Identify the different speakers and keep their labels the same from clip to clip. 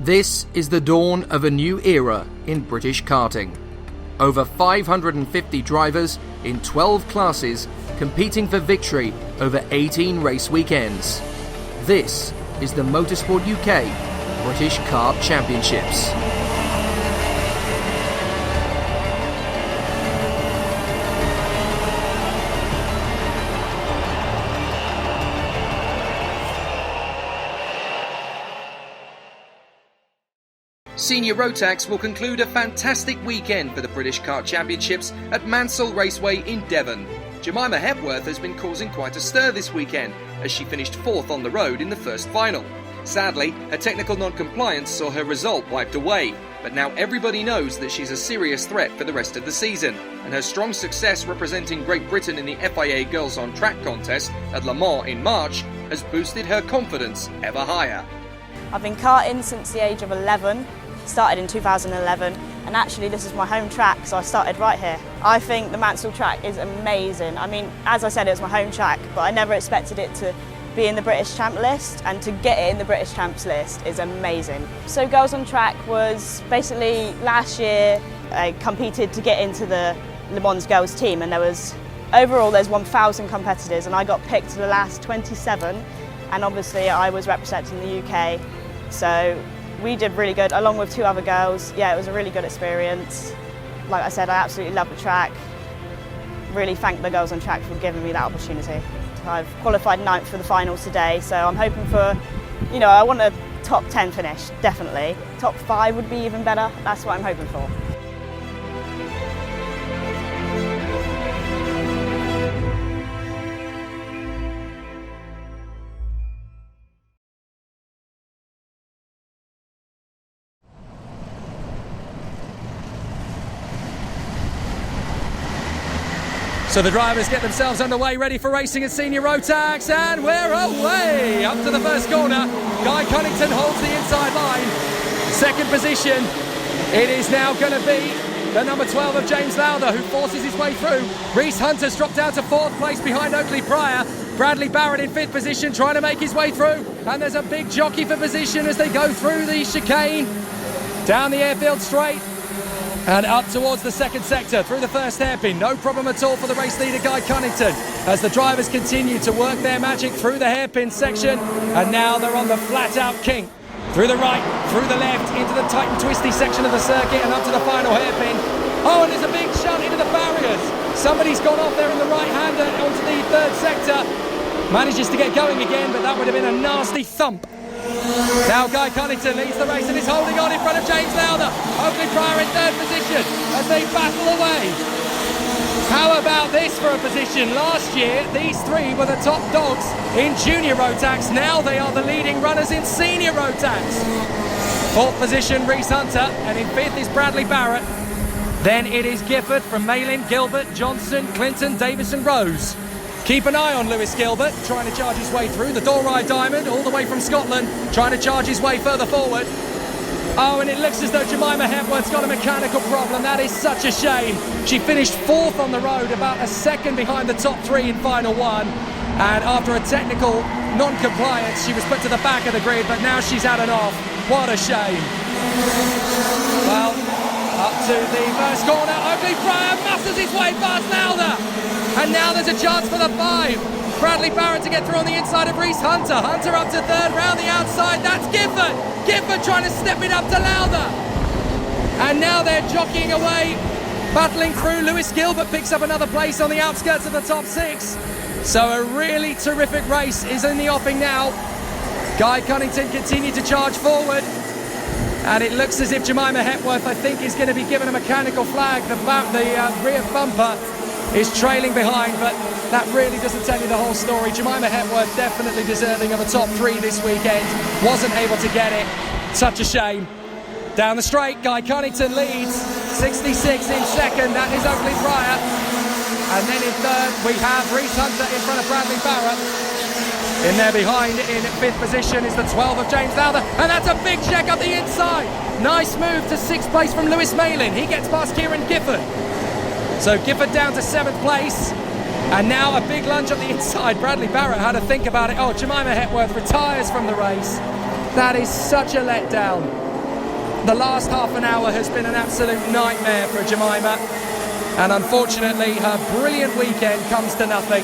Speaker 1: This is the dawn of a new era in British karting. Over 550 drivers in 12 classes competing for victory over 18 race weekends. This is the Motorsport UK British Kart Championships. Senior Rotax will conclude a fantastic weekend for the British Kart Championships at Mansell Raceway in Devon. Jemima Hepworth has been causing quite a stir this weekend as she finished 4th on the road in the first final. Sadly, a technical non-compliance saw her result wiped away, but now everybody knows that she's a serious threat for the rest of the season, and her strong success representing Great Britain in the FIA Girls on Track contest at Le Mans in March has boosted her confidence ever higher.
Speaker 2: I've been karting since the age of 11. Started in 2011, and actually this is my home track, so I started right here. I think the Mansell track is amazing. I mean, as I said, it was my home track, but I never expected it to be in the British Champ list, and to get it in the British Champs list is amazing. So Girls on Track was basically last year I competed to get into the Le Mans Girls team, and there's 1,000 competitors, and I got picked to the last 27, and obviously I was representing the UK, so we did really good, along with 2 other girls. Yeah, it was a really good experience. Like I said, I absolutely love the track. Really thank the Girls on Track for giving me that opportunity. I've qualified 9th for the finals today, so I'm hoping for, I want a top 10 finish, definitely. Top 5 would be even better. That's what I'm hoping for.
Speaker 3: So the drivers get themselves underway, ready for racing at Senior Rotax, and we're away! Up to the first corner, Guy Cunnington holds the inside line. Second position, it is now going to be the number 12 of James Lowther, who forces his way through. Reese Hunter's dropped down to 4th place behind Oakley Pryor. Bradley Barrett in 5th position, trying to make his way through. And there's a big jockey for position as they go through the chicane, down the airfield straight, and up towards the second sector, through the first hairpin. No problem at all for the race leader, Guy Cunnington, as the drivers continue to work their magic through the hairpin section. And now they're on the flat-out kink. Through the right, through the left, into the tight and twisty section of the circuit, and up to the final hairpin. Oh, and there's a big shunt into the barriers. Somebody's gone off there in the right-hander onto the 3rd sector. Manages to get going again, but that would have been a nasty thump. Now Guy Cunnington leads the race and is holding on in front of James Lowther. Oakley Pryor in 3rd position as they battle away. How about this for a position? Last year, these 3 were the top dogs in Junior Rotax. Now they are the leading runners in Senior Rotax. 4th position, Reese Hunter, and in 5th is Bradley Barrett. Then it is Gifford from Malin, Gilbert, Johnson, Clinton, Davis and Rose. Keep an eye on Lewis Gilbert, trying to charge his way through. The Doreye Diamond, all the way from Scotland, trying to charge his way further forward. Oh, and it looks as though Jemima Hepworth's got a mechanical problem. That is such a shame. She finished 4th on the road, about a second behind the top 3 in final 1. And after a technical non-compliance, she was put to the back of the grid, but now she's had an off. What a shame. Well, up to the first corner, Oakley Pryor musters his way past Lowther. And now there's a chance for the 5. Bradley Barrett to get through on the inside of Reese Hunter. Hunter up to 3rd, round the outside. That's Gifford. Gifford trying to step it up to Lowther. And now they're jockeying away, battling through. Lewis Gilbert picks up another place on the outskirts of the top 6. So a really terrific race is in the offing now. Guy Cunnington continued to charge forward. And it looks as if Jemima Hepworth, I think, is going to be given a mechanical flag. The rear bumper is trailing behind, but that really doesn't tell you the whole story. Jemima Hepworth definitely deserving of a top 3 this weekend. Wasn't able to get it. Such a shame. Down the straight, Guy Cunnington leads. 66 in 2nd, that is Oakley Pryor. And then in 3rd, we have Reese Hunter in front of Bradley Barrett. In there behind, in 5th position, is the 12 of James Lowther. And that's a big check up the inside. Nice move to 6th place from Lewis Malin. He gets past Kieran Gifford. So Gifford down to 7th place. And now a big lunge up the inside. Bradley Barrett had to think about it. Oh, Jemima Hepworth retires from the race. That is such a letdown. The last half an hour has been an absolute nightmare for Jemima, and unfortunately her brilliant weekend comes to nothing.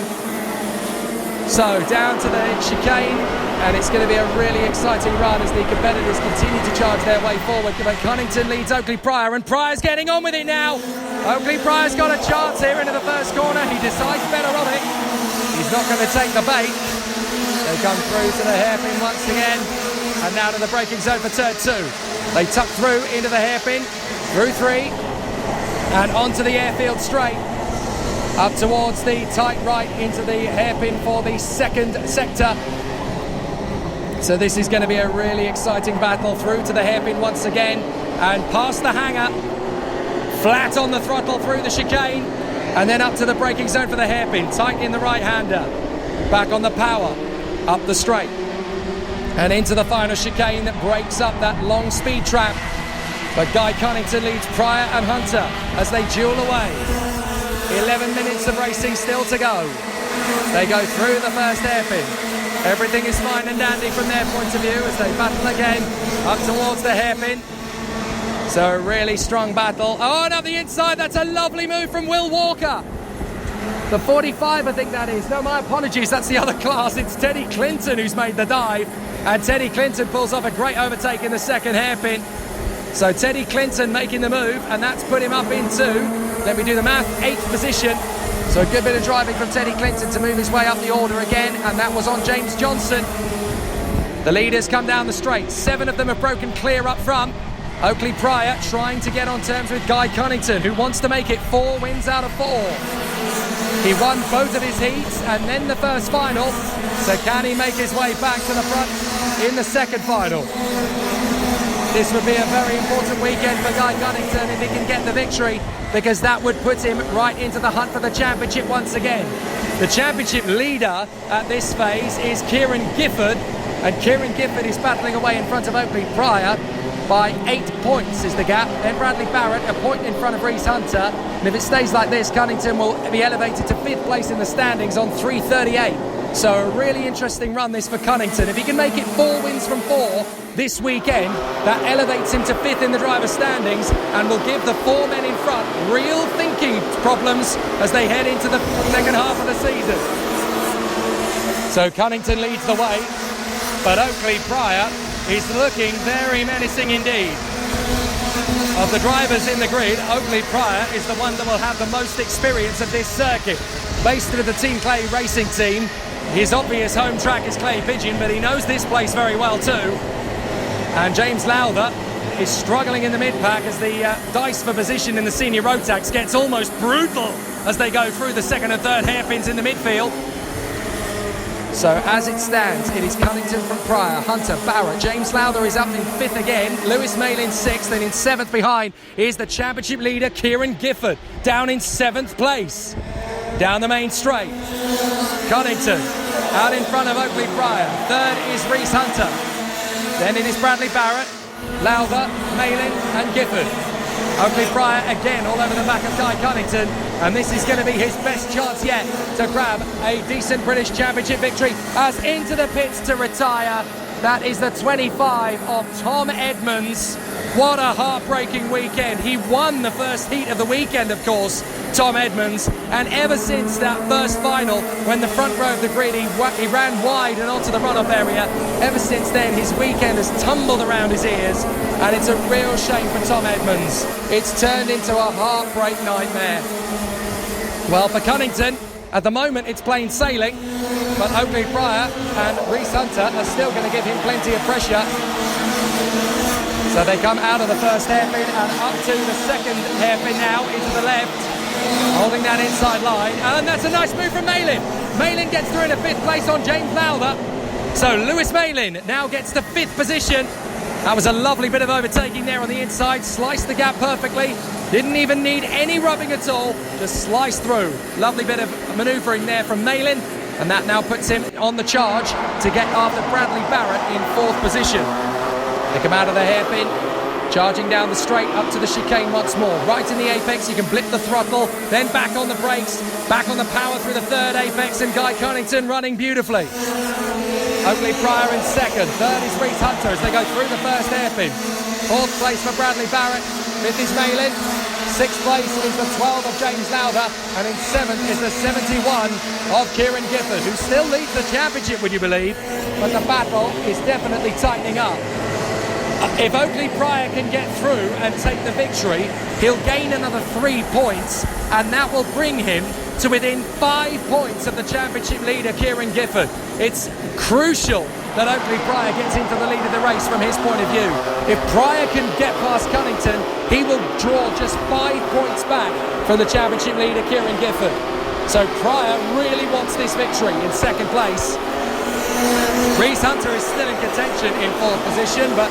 Speaker 3: So down to the chicane, and it's going to be a really exciting run as the competitors continue to charge their way forward. But Cunnington leads Oakley Pryor, and Pryor's getting on with it now. Oakley Pryor's got a chance here into the first corner. He decides better on it. He's not going to take the bait. They come through to the hairpin once again, and now to the braking zone for turn 2. They tuck through into the hairpin, through 3, and onto the airfield straight. Up towards the tight right into the hairpin for the second sector. So this is going to be a really exciting battle through to the hairpin once again, and past the hanger, flat on the throttle through the chicane, and then up to the braking zone for the hairpin, tight in the right-hander, back on the power, up the straight, and into the final chicane that breaks up that long speed trap. But Guy Cunnington leads Pryor and Hunter as they duel away. 11 minutes of racing still to go. They go through the first hairpin. Everything is fine and dandy from their point of view as they battle again up towards the hairpin. So a really strong battle. Oh, and up the inside, that's a lovely move from Will Walker. The 45, I think that is. No, my apologies, that's the other class. It's Teddy Clinton who's made the dive. And Teddy Clinton pulls off a great overtake in the second hairpin. So Teddy Clinton making the move, and that's put him up into, let me do the math, 8th position. So a good bit of driving from Teddy Clinton to move his way up the order again, and that was on James Johnson. The leaders come down the straight. 7 of them have broken clear up front. Oakley Pryor trying to get on terms with Guy Cunnington, who wants to make it 4 wins out of 4. He won both of his heats and then the first final. So can he make his way back to the front in the second final? This would be a very important weekend for Guy Cunnington if he can get the victory, because that would put him right into the hunt for the championship once again. The championship leader at this phase is Kieran Gifford, and Kieran Gifford is battling away in front of Oakley Pryor by 8 points is the gap. Then Bradley Barrett, a point in front of Reese Hunter, and if it stays like this, Cunnington will be elevated to 5th place in the standings on 3:38. So a really interesting run this for Cunnington. If he can make it 4 wins from 4 this weekend, that elevates him to 5th in the driver's standings and will give the 4 men in front real thinking problems as they head into the second half of the season. So Cunnington leads the way, but Oakley Pryor is looking very menacing indeed. Of the drivers in the grid, Oakley Pryor is the one that will have the most experience of this circuit. Based with the Team Clay racing team, his obvious home track is Clay Pigeon, but he knows this place very well too. And James Lowther is struggling in the mid-pack as the dice for position in the senior Rotax gets almost brutal as they go through the second and third hairpins in the midfield. So as it stands, it is Cunnington from Pryor, Hunter, Barrett. James Lowther is up in 5th again. Lewis Mail in 6th, and in 7th behind is the championship leader, Kieran Gifford, down in 7th place. Down the main straight, Cunnington out in front of Oakley Pryor. 3rd is Reese Hunter. Then it is Bradley Barrett, Lowther, Malin and Gifford. Oakley Pryor again all over the back of Guy Cunnington, and this is going to be his best chance yet to grab a decent British Championship victory as into the pits to retire. That is the 25 of Tom Edmonds. What a heartbreaking weekend. He won the first heat of the weekend, of course, Tom Edmonds, and ever since that first final, when the front row of the grid, he ran wide and onto the runoff area, ever since then his weekend has tumbled around his ears, and it's a real shame for Tom Edmonds. It's turned into a heartbreak nightmare. Well, for Cunnington, at the moment it's plain sailing, but Oakley Pryor and Reese Hunter are still going to give him plenty of pressure. So they come out of the first hairpin and up to the second hairpin now into the left, holding that inside line, and that's a nice move from Malin. Malin gets through in a 5th place on James Lowther. So Lewis Malin now gets to 5th position. That was a lovely bit of overtaking there on the inside, sliced the gap perfectly, didn't even need any rubbing at all, just sliced through. Lovely bit of manoeuvring there from Malin, and that now puts him on the charge to get after Bradley Barrett in 4th position. They come out of the hairpin, charging down the straight up to the chicane once more. Right in the apex, you can blip the throttle, then back on the brakes, back on the power through the 3rd apex, and Guy Cunnington running beautifully. Oakley Pryor in 2nd, 3rd is Reese Hunter as they go through the first hairpin. 4th place for Bradley Barrett. 5th is Malin. 6th place is the 12 of James Lowther, and in 7th is the 71 of Kieran Gifford, who still leads the championship, would you believe? But the battle is definitely tightening up. If Oakley Pryor can get through and take the victory, he'll gain another 3 points, and that will bring him to within 5 points of the championship leader, Kieran Gifford. It's crucial that Oakley Pryor gets into the lead of the race from his point of view. If Pryor can get past Cunnington, he will draw just 5 points back from the championship leader, Kieran Gifford. So Pryor really wants this victory in 2nd place. Reese Hunter is still in contention in 4th position, but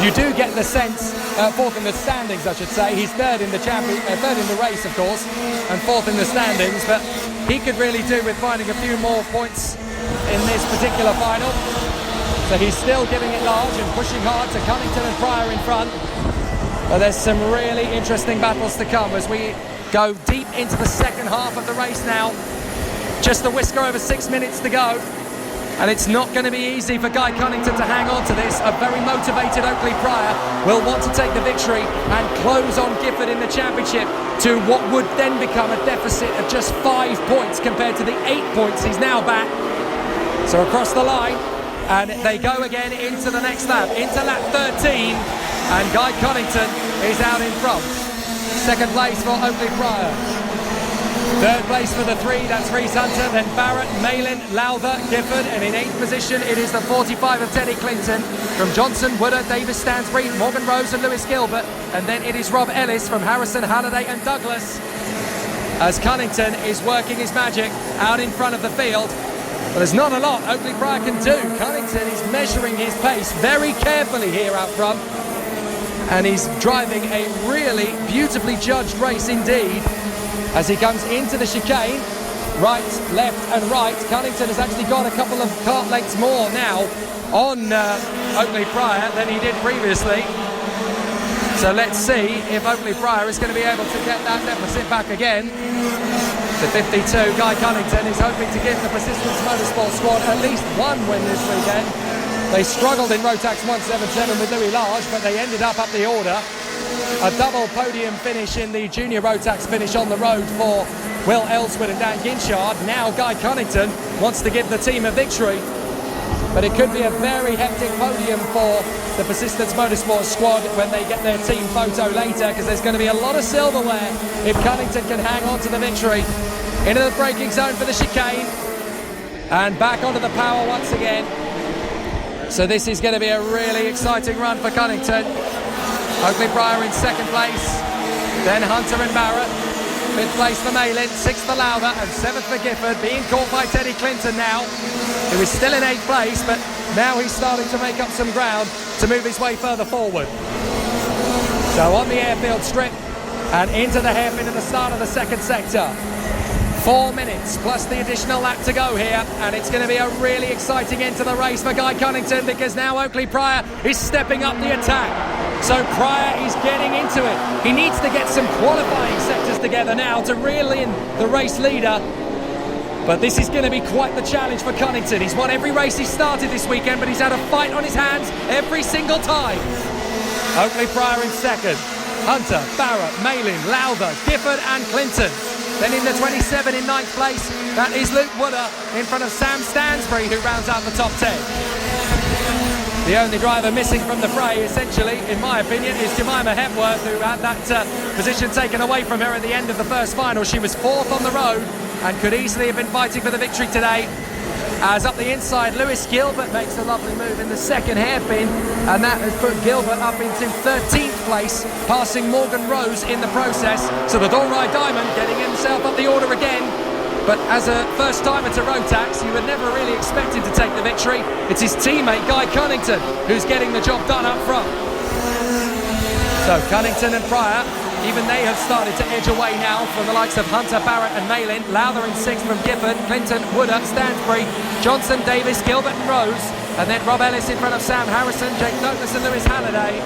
Speaker 3: you do get the sense, 4th in the standings I should say, he's 3rd in the third in the race of course, and 4th in the standings, but he could really do with finding a few more points in this particular final. So he's still giving it large and pushing hard to Cunnington and Pryor in front. But there's some really interesting battles to come as we go deep into the second half of the race now. Just a whisker over 6 minutes to go. And it's not going to be easy for Guy Cunnington to hang on to this. A very motivated Oakley Pryor will want to take the victory and close on Gifford in the championship to what would then become a deficit of just 5 points compared to the 8 points he's now back. So across the line, and they go again into the next lap, into lap 13, and Guy Cunnington is out in front. 2nd place for Oakley Pryor. 3rd place for the 3, that's Reese Hunter, then Barrett, Malin, Lowther, Gifford, and in 8th position it is the 45 of Teddy Clinton from Johnson, Woodard, Davis Stansbury, Morgan Rose and Lewis Gilbert, and then it is Rob Ellis from Harrison, Halliday and Douglas, as Cunnington is working his magic out in front of the field. But there's not a lot Oakley Pryor can do. Cunnington is measuring his pace very carefully here out front, and he's driving a really beautifully judged race indeed. As he comes into the chicane, right, left and right, Cunnington has actually got a couple of kart lengths more now on Oakley Pryor than he did previously. So let's see if Oakley Pryor is going to be able to get that deficit back again. The 52, Guy Cunnington, is hoping to give the Persistence Motorsport squad at least one win this weekend. They struggled in Rotax 177 with Louis Large, but they ended up the order. A double podium finish in the junior Rotax finish on the road for Will Ellswood and Dan Ginchard. Now Guy Cunnington wants to give the team a victory, but it could be a very hectic podium for the Persistence Motorsport squad when they get their team photo later, because there's going to be a lot of silverware if Cunnington can hang on to the victory. Into the braking zone for the chicane, and back onto the power once again. So this is going to be a really exciting run for Cunnington. Oakley Pryor in 2nd place, then Hunter and Barrett. 5th place for Malin, 6th for Lowther, and 7th for Gifford, being caught by Teddy Clinton now, who is still in 8th place, but now he's starting to make up some ground to move his way further forward. So on the airfield strip and into the hairpin at the start of the 2nd sector. 4 minutes plus the additional lap to go here, and it's going to be a really exciting end to the race for Guy Cunnington, because now Oakley Pryor is stepping up the attack. So Pryor is getting into it. He needs to get some qualifying sectors together now to reel in the race leader. But this is going to be quite the challenge for Cunnington. He's won every race he started this weekend, but he's had a fight on his hands every single time. Oakley Pryor in 2nd. Hunter, Barrett, Malin, Lowther, Gifford and Clinton. Then in the 27 in 9th place, that is Luke Wooder in front of Sam Stansbury, who rounds out the top 10. The only driver missing from the fray, essentially, in my opinion, is Jemima Hepworth, who had that position taken away from her at the end of the first final. She was 4th on the road and could easily have been fighting for the victory today. As up the inside, Lewis Gilbert makes a lovely move in the 2nd hairpin, and that has put Gilbert up into 13th place, passing Morgan Rose in the process. So the Dorrai Diamond getting himself up the order again. But as a first-timer to Rotax, you were never really expected to take the victory. It's his teammate, Guy Cunnington, who's getting the job done up front. So Cunnington and Pryor, even they have started to edge away now from the likes of Hunter, Barrett and Malin. Lowther in 6th from Gifford, Clinton, Wooder, Stansbury, Johnson, Davis, Gilbert and Rose. And then Rob Ellis in front of Sam Harrison, Jake Douglas and Lewis Halliday.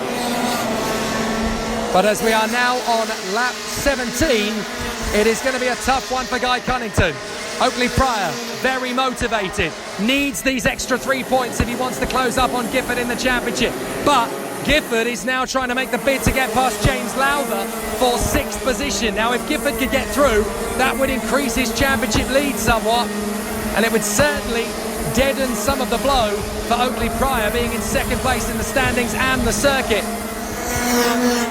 Speaker 3: But as we are now on lap 17, it is going to be a tough one for Guy Cunnington. Oakley Pryor, very motivated, needs these extra 3 points if he wants to close up on Gifford in the championship. But Gifford is now trying to make the bid to get past James Lowther for 6th position. Now, if Gifford could get through, that would increase his championship lead somewhat, and it would certainly deaden some of the blow for Oakley Pryor being in 2nd place in the standings and the circuit.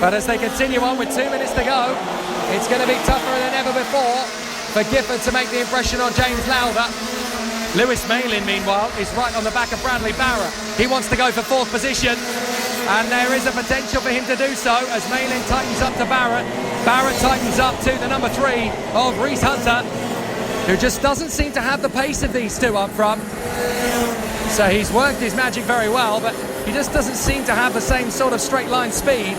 Speaker 3: But as they continue on with 2 minutes to go, it's going to be tougher than ever before for Gifford to make the impression on James Lowther. Lewis Malin, meanwhile, is right on the back of Bradley Barrett. He wants to go for 4th position, and there is a potential for him to do so as Malin tightens up to Barrett. Barrett tightens up to the number 3 of Reese Hunter, who just doesn't seem to have the pace of these two up front. So he's worked his magic very well, but he just doesn't seem to have the same sort of straight line speed.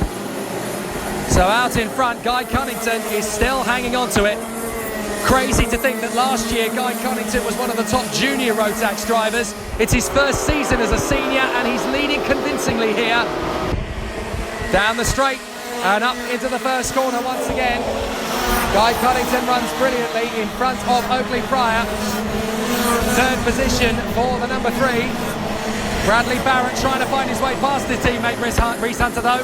Speaker 3: So out in front, Guy Cunnington is still hanging on to it. Crazy to think that last year Guy Cunnington was one of the top junior Rotax drivers. It's his first season as a senior and he's leading convincingly here. Down the straight and up into the first corner once again. Guy Cunnington runs brilliantly in front of Oakley Pryor. 3rd position for the number 3. Bradley Barrett trying to find his way past his teammate Reese Hunter though.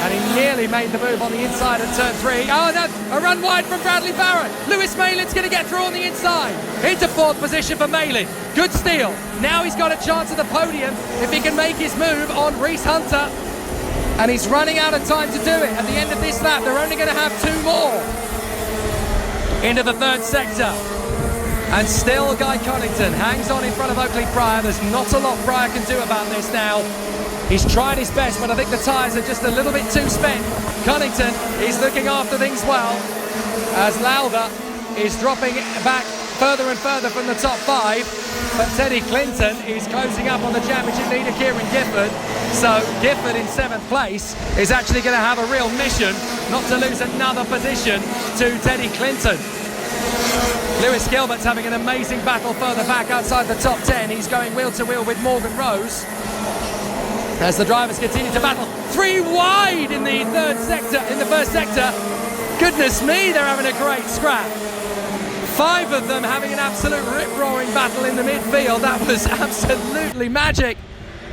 Speaker 3: And he nearly made the move on the inside at turn 3. Oh no, a run wide from Bradley Barrett. Lewis Malin's going to get through on the inside. Into 4th position for Malin. Good steal. Now he's got a chance at the podium if he can make his move on Reese Hunter. And he's running out of time to do it. At the end of this lap, they're only going to have 2 more. Into the 3rd sector. And still Guy Cunnington hangs on in front of Oakley Pryor. There's not a lot Pryor can do about this now. He's tried his best, but I think the tyres are just a little bit too spent. Cunnington is looking after things well as Lowther is dropping back further and further from the top 5. But Teddy Clinton is closing up on the championship leader, Kieran Gifford. So Gifford in 7th place is actually going to have a real mission not to lose another position to Teddy Clinton. Lewis Gilbert's having an amazing battle further back outside the top 10. He's going wheel to wheel with Morgan Rose as the drivers continue to battle. 3 wide in the 3rd sector, in the 1st sector. Goodness me, they're having a great scrap. 5 of them having an absolute rip-roaring battle in the midfield. That was absolutely magic.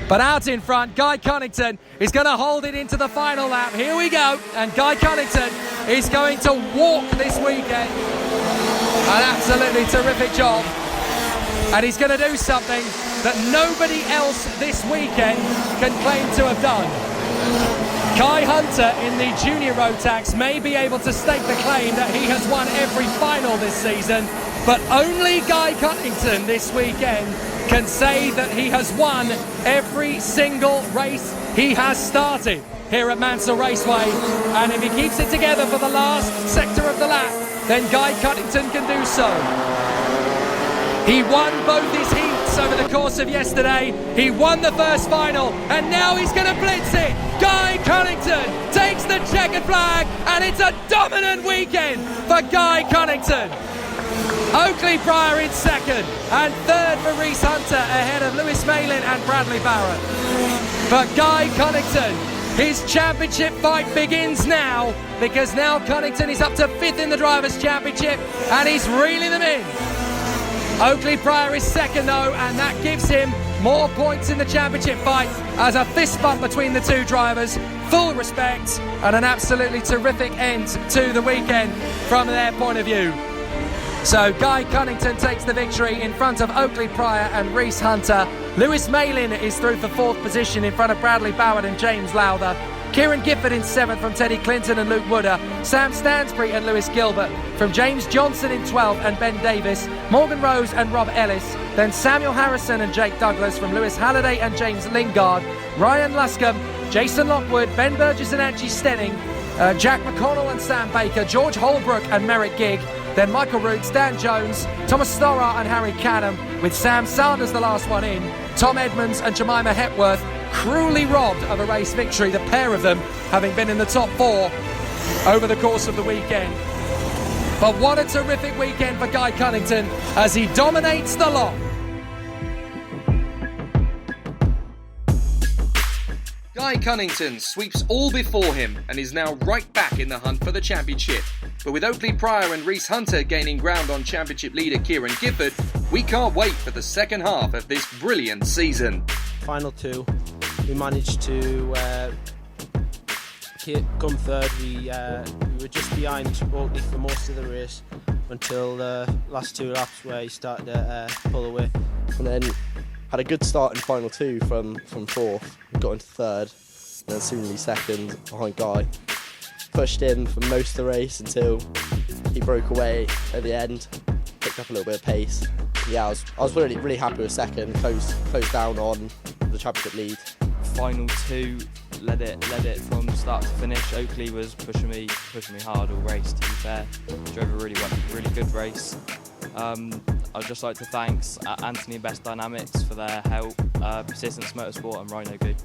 Speaker 3: But out in front, Guy Cunnington is going to hold it into the final lap. Here we go. And Guy Cunnington is going to walk this weekend. An absolutely terrific job. And he's going to do something that nobody else this weekend can claim to have done. Kai Hunter in the junior Rotax may be able to stake the claim that he has won every final this season, but only Guy Cunnington this weekend can say that he has won every single race he has started here at Mansell Raceway. And if he keeps it together for the last sector of the lap, then Guy Cunnington can do so. He won both his heats over the course of yesterday. He won the first final, and now he's going to blitz it. Guy Cunnington takes the checkered flag, and it's a dominant weekend for Guy Cunnington. Oakley Pryor in 2nd, and 3rd for Reese Hunter ahead of Lewis Malin and Bradley Barrett. But Guy Cunnington, his championship fight begins now, because now Cunnington is up to 5th in the Drivers' Championship, and he's reeling them in. Oakley Pryor is 2nd though, and that gives him more points in the championship fight as a fist bump between the 2 drivers. Full respect and an absolutely terrific end to the weekend from their point of view. So Guy Cunnington takes the victory in front of Oakley Pryor and Reese Hunter. Lewis Malin is through for 4th position in front of Bradley Barrett and James Lowther. Kieran Gifford in 7th from Teddy Clinton and Luke Wooder. Sam Stansbury and Lewis Gilbert from James Johnson in 12th and Ben Davis. Morgan Rose and Rob Ellis. Then Samuel Harrison and Jake Douglas from Lewis Halliday and James Lingard. Ryan Luscombe, Jason Lockwood, Ben Burgess and Angie Stenning. Jack McConnell and Sam Baker. George Holbrook and Merrick Gigg. Then Michael Root, Stan Jones, Thomas Storrar and Harry Canham, with Sam Sanders the last one in. Tom Edmonds and Jemima Hepworth cruelly robbed of a race victory, the pair of them having been in the top 4 over the course of the weekend. But what a terrific weekend for Guy Cunnington as he dominates the lot.
Speaker 1: Guy Cunnington sweeps all before him and is now right back in the hunt for the championship. But with Oakley Pryor and Reese Hunter gaining ground on championship leader Kieran Gifford, we can't wait for the second half of this brilliant season.
Speaker 4: Final 2, we managed to come third. We were just behind Oakley for most of the race until the last 2 laps where he started to pull away.
Speaker 5: And then had a good start in final 2 from 4th, got into 3rd, and then soon second behind Guy. Pushed in for most of the race until he broke away at the end, picked up a little bit of pace. Yeah, I was really happy with second, closed down on the championship lead.
Speaker 6: Final 2, led it from start to finish. Oakley was pushing me hard all race, to be fair. Drove a really good race. I'd just like to thank Anthony and Best Dynamics for their help, Persistence Motorsport and Rhino Good.